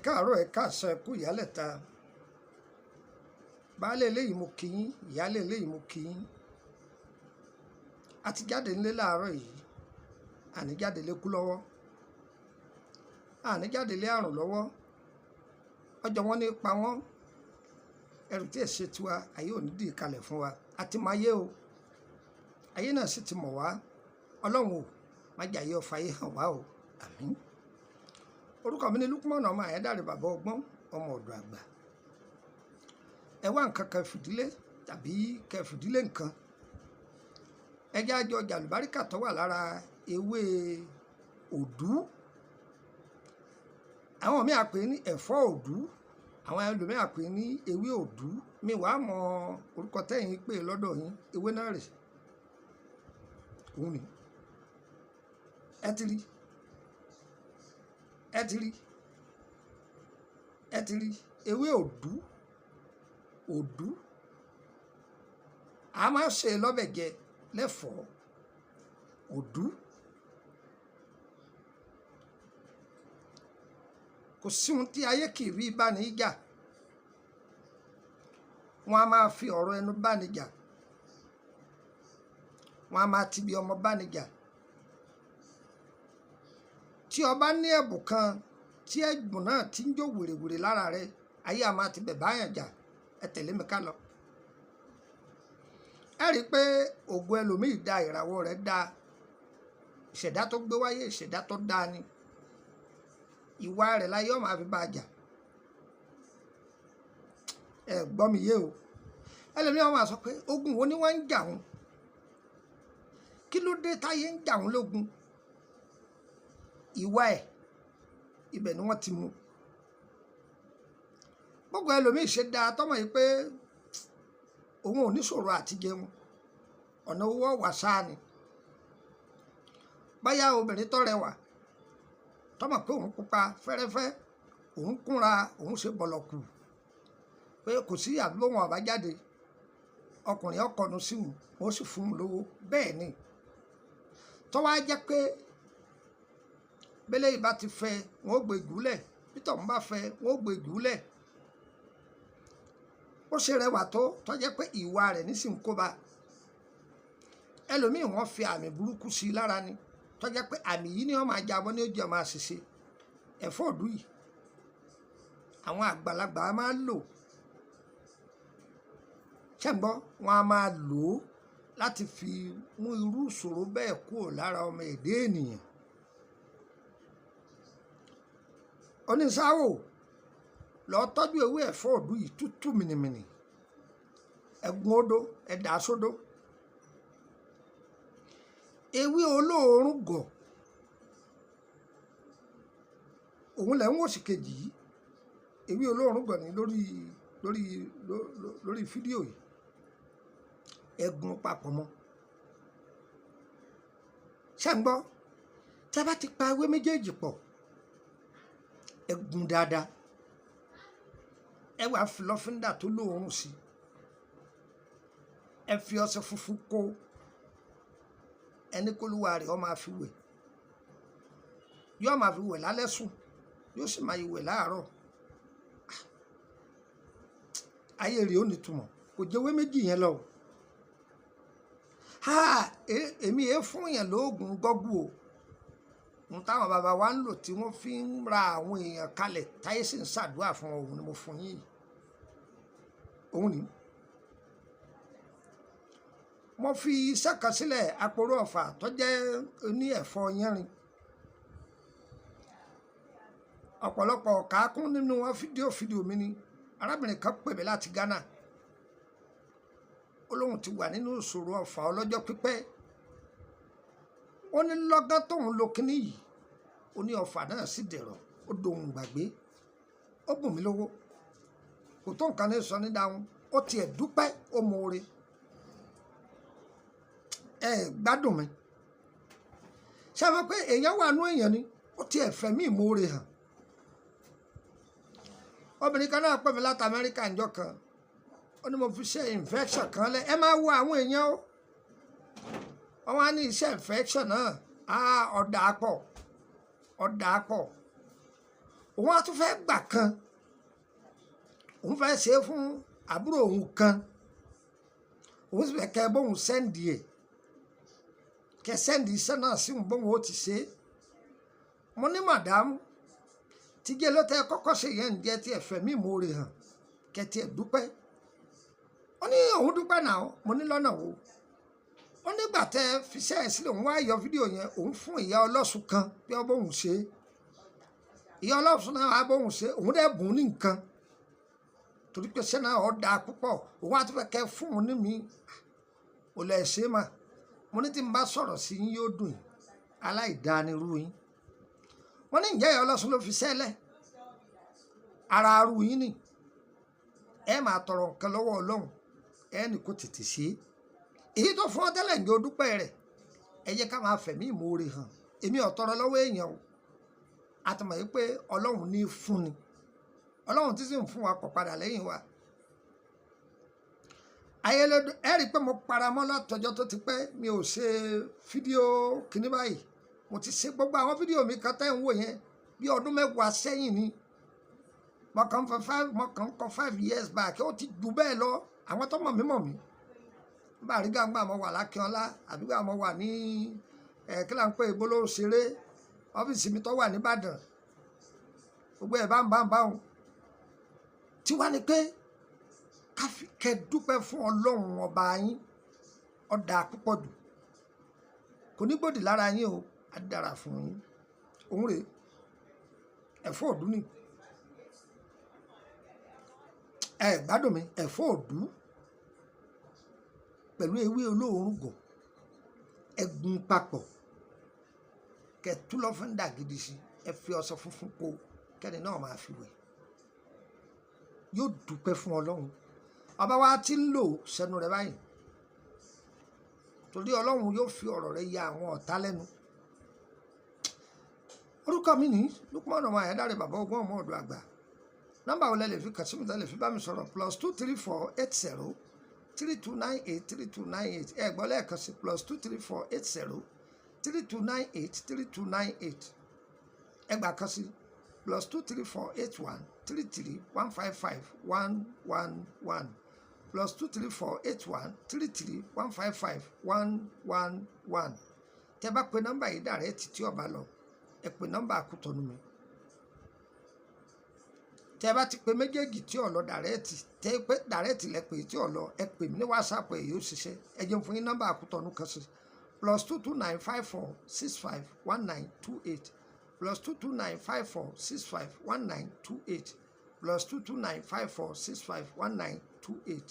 káàárọ̀ ẹ káàsán ẹ kú ìyálẹ̀ta baálé eléyìí mo kí yín ìyálé eléyìí mo kí yín a ti jáde nílé láàárọ̀ yìí àní jáde lékú lọ́wọ́ àní jáde lé àrùn lọ́wọ́ ọjọ́ wọn ní pa wọ́n ẹrù tí ẹ ṣe tiwa ayé ò ní dì kalẹ̀ fún wa àti máa yé o ayé náà sì ti mọ̀ wá ọlọ́run ò má jà yé ọfà ayé hàn wá o àmín. Orúkọ mi ní Lukman ọmọ Àyẹ́dàrẹ́ bàbá ọgbọ́n ọmọ ọ̀dọ̀ àgbà. Ẹ wá nǹkan kan fìdílé tàbí kẹ fìdílé nǹkan. Ẹ jẹ́ àjọ jàlùbáríkà tó wà lára ewé òdú. Àwọn míì á pè ní ẹ̀fọ́ òdú, àwọn ẹlòmíì á pè ní ewé òdú. Mi wàá mọ orúkọ tẹ́yìn pè lọ́dọ̀ yín, ewé náà rè. Òun ni. Ẹ ti rí. Ẹ ti rí ewé òdú a máa ṣe lọ́bẹ̀ jẹ lẹ́fọ̀ọ́ òdú kò sí ohun tí ayé kì í rí bá ní jà wọn a máa fi ọ̀rọ̀ ẹnu bá ní jà wọn a máa tibi ọmọ bá ní jà tí o bá ní ẹ̀bùn kan tí ẹ̀bùn náà ti ń jó wèrèwèrè lára rẹ ayé a máa ti bẹ̀ báyàn jà ẹ tẹ̀lé mi ká lọ. Ẹ rí i pé ògo ẹlòmíì da ìràwọ̀ rẹ̀ da ìṣẹ̀dá tó gbé wáyé ìṣẹ̀dá tó da ni ìwà rẹ̀ láyé ó máa fi bá a jà ẹ gbọ́ mi yé o ẹlòmíì máa sọ pé ogun wo ni wọ́n ń jà wọn kí ló dé táyé ń jà wọn lógun ìwà ẹ̀ ibẹ̀ ni wọ́n ti mú gbogbo ẹlòmíì ṣe dáa tọ́mọ̀ yìí pé òun ò ní ṣòro àti jẹun ọ̀nà owó ọ̀wà sáà ni báyà obìnrin tó rẹwà tọ́mọ̀ pé òun pupa fẹ́rẹ́fẹ́ òun kúnra òun ṣe bọ̀lọ̀kù pé kò sí àdúgbò àbájáde ọkùnrin ọkọ̀nù sí òun ó sì fún un lówó bẹ́ẹ̀ ni tọ́wọ́ á jẹ́ pé bẹ́lẹ̀ yìí bá ti fẹ́ wọn ó gbé ìgúlẹ̀ peter ń bá fẹ́ wọn ó gbé ìgúlẹ̀ ó ṣe rẹwà tó tọ́jẹ́ pé ìwà rẹ̀ nísìnyí kó bá ẹlòmíì wọ́n fi àmì burúkú sí i lára ni tọ́jẹ́ pé àmì yìí ni wọ́n máa jábọ́ ní ojú ọmọ àṣìṣe ẹ̀fọ́ òdú yìí àwọn àgbàlagbà máa ń lò ṣẹ́ǹgbọ́ wọn a máa lò ó láti fi mú irú ìṣòro bẹ́ẹ̀ kúrò lára ọmọ èdè ènìyàn. Oníṣáwò lọ tọ́jú ewé ẹ̀fọ́ òdú yìí tútù mìnìmìnì ẹ̀gún odó ẹ̀dá sódó ewé olóòórùn gọ̀ òun lẹ̀ ń wò sí kejì yìí ewé olóòórùn gọ̀ ní lórí fídíò yìí ẹ̀gún papọ̀ mọ́ ṣé ń gbọ́ tẹ́ bá ti pa ewé méjèèjì pọ̀ ẹ̀gún dáadáa ẹ wá fi lọ́fíńdà tó lóòórùn sí ẹ fi ọṣẹ funfun kó ẹni kólúwa rẹ̀ ó máa fi wẹ̀ yóò máa fi wẹ̀ lálẹ́ sùn yóò sì máa wẹ̀ láàárọ̀ ayé rẹ̀ ó nítumọ̀ kò jẹ́wé méjì yẹn lọ èmi èé fún yẹn lóògùn gọ́gù o táwọn bàbá wa ń lò tí wọ́n fi ń ra àwọn èèyàn kalẹ̀ táyé sì ń ṣàdúrà fún òun ni mo fún yín òun ni mo fi iṣẹ́ kan sílẹ̀ aporó ọ̀fà tó jẹ́ oní ẹ̀fọ́ yẹ́rin ọ̀pọ̀lọpọ̀ kàákún nínú wọn fídíò mi ni arábìnrin kan pè mí láti Ghana ó lóun ti wà nínú ìṣòro ọ̀fà ọlọ́jọ́ pípẹ́ ó ní lọ́gán tóun lo kínní yìí ó ní ọ̀fà náà sì dẹ̀rọ̀ ó dohun gbàgbé ó bùn mí lówó kò tó nǹkan ní sọ ní dáhùn ó tiẹ̀ dúpẹ́ ó mọ̀ọ́re ẹ gbádùn mi ṣé àwọn pé èèyàn wà nú èèyàn ni ó tiẹ̀ fẹ̀mí ìmọ̀ọ́re hàn obìnrin kan náà pè mí láti Amẹ́ríkà ńjọ́ kan ó ní mo fi ṣe infection kan lẹ ẹ máa wo àwọn èèyàn o wọ́n wá ní iṣẹ́ infection náà ọ̀dà pọ̀ òun á tún fẹ́ gbà kan òun fẹ́ ṣe é fún àbúrò òun kan òun sì fẹ́ kẹ́ bóun sẹ́ndì ẹ̀ kẹ́ sẹ́ndì iṣẹ́ náà sí òun bóun ó ti ṣe é. Mo ní màdámù tíjẹ́ ló tẹ́ kọ́kọ́ ṣe yẹn ǹjẹ́ tí ẹ fẹ̀mí ìmoore hàn kẹ́ tí ẹ dúpẹ́. Ó ní òun dúpẹ́ náà. Mo ní lọ́nà wo? Ó nígbà tẹ́ fiṣẹ́ ẹ̀ sílẹ̀ òun wá yọ fídíò yẹn òun fún ìyá ọlọ́sùn kan bí ọ bóun ṣe é. Ìyá ọlọ́sùn náà wá bóun ṣe é òun dẹ̀ bùn ní nǹkan torí pé ṣẹ́ náà ọ̀ dáa púpọ̀ òun á tún fẹ́ kẹ́ fún òun ní mi ò lẹ̀ ṣe mà. Mo ní tí n bá sọ̀rọ̀ sí yín yóò dùn yín aláìdánirú yín. Wọ́n ní ǹjẹ́ ìyá ọlọ́sùn ló fi sẹ́lẹ̀ ara arú yín ni ẹ máa tọrọ nǹkan lọ́wọ́ Ọlọ́run ẹ ní kó tètè ṣe é. Èyí tó fún ọ tẹ́lẹ̀ ń jẹ́ odúpẹ́ rẹ̀ ẹ jẹ́ ká máa fẹ̀mí ìmoore hàn. Èmi ò tọrọ lọ́wọ́ èèyàn o àtìmọ̀ yìí pé Ọlọ́run ní í fún ni Ọlọ́run tí sì ń fún wa pọ̀ padà lẹ́yìn wa. Ayélujára ẹ rí i pé mo paramọ́ látọjọ́ tó ti pẹ́ mi ò ṣe fídíò kíní báyìí. Mo ti ṣe gbogbo àwọn fídíò mi kan tẹ́ ń wò yẹn bí ọdún mẹ́wàá sẹ́yìn ni mo kàn kọ 5 years back ó ti jù bẹ́ẹ̀ lọ. Àwọn tó mọ̀ mí Bàrígà ńgbà mo wà lákíọ́lá àbí gbà mo wà ní kí là ń pè ìgbóló ṣeré ọ́fíìsì mi tó wà nìbàdàn gbogbo ẹ̀ bá ń tí wá ni pé kẹ́ dúpẹ́ fún Ọlọ́run ọba yín ọ̀dà púpọ̀ jù kò ní gbòdì lára yín o á dára fún yín. Òun rèé ẹ̀fọ́ òdú ni ẹ gbádùn mi ẹ̀fọ́ òdú pẹ̀lú ewé olóòórùn gọ̀ ẹ̀gún papọ̀ kẹ́ tú lọ́fíńdà gidi sí ẹ fi ọṣẹ funfun po kẹ́ni náà máa fi wẹ̀ yóò dúpẹ́ fún Ọlọ́run. Ọba wa ti ń lò sẹ́nu rẹ̀ báyìí torí Ọlọ́run yóò fi ọ̀rọ̀ rẹ̀ ya àwọn ọ̀tá lẹ́nu. Orúkọ mi ní Lukman ọmọ Ayédáre bàbá ọgbọ́n ọmọ ọ̀dọ̀ àgbà. Nọ́mbà wo lẹ lè fi kàn sí mi tẹ́ lè fi bá mi sọ̀rọ̀ +23480 3298 3298 ẹ gbọ́ lẹ́ẹ̀kan sí +23480 3298 3298 ẹ gbà kan sí +23481 33 155 111 +23481 33 155 111. Tẹ́ bá pe nọ́mbà yìí dàrẹ́ẹ̀tì tí ọba lọ ẹ pe nọ́mbà àkútọ̀nù mi. Tẹ́ bá ti pe méjèèjì tí ò lọ dàrẹ́ẹ̀tì tẹ́ pé dàrẹ́ẹ̀tì lẹ pè tí ò lọ ẹ pè mí ní WhatsApp ẹ yóò ṣiṣẹ́. Ẹ jẹun fún yín nọ́mbà àkútọ̀nù kan sí +22954651928 +22954651928 +22954651928.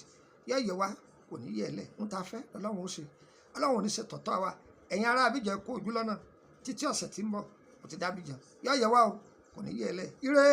Yẹ́yẹ wa kò ní yẹ lẹ̀ ń ta fẹ́ Ọlọ́run ó ṣe Ọlọ́run ò ní ṣe tọ̀tọ̀ wa. Ẹ̀yin ará Abidjan kó ojú lọ́nà títí ọ̀sẹ̀ tí ń bọ̀ ó ti dá Abidjan. Yẹ́yẹ wa o kò ní yẹ lẹ̀ ire.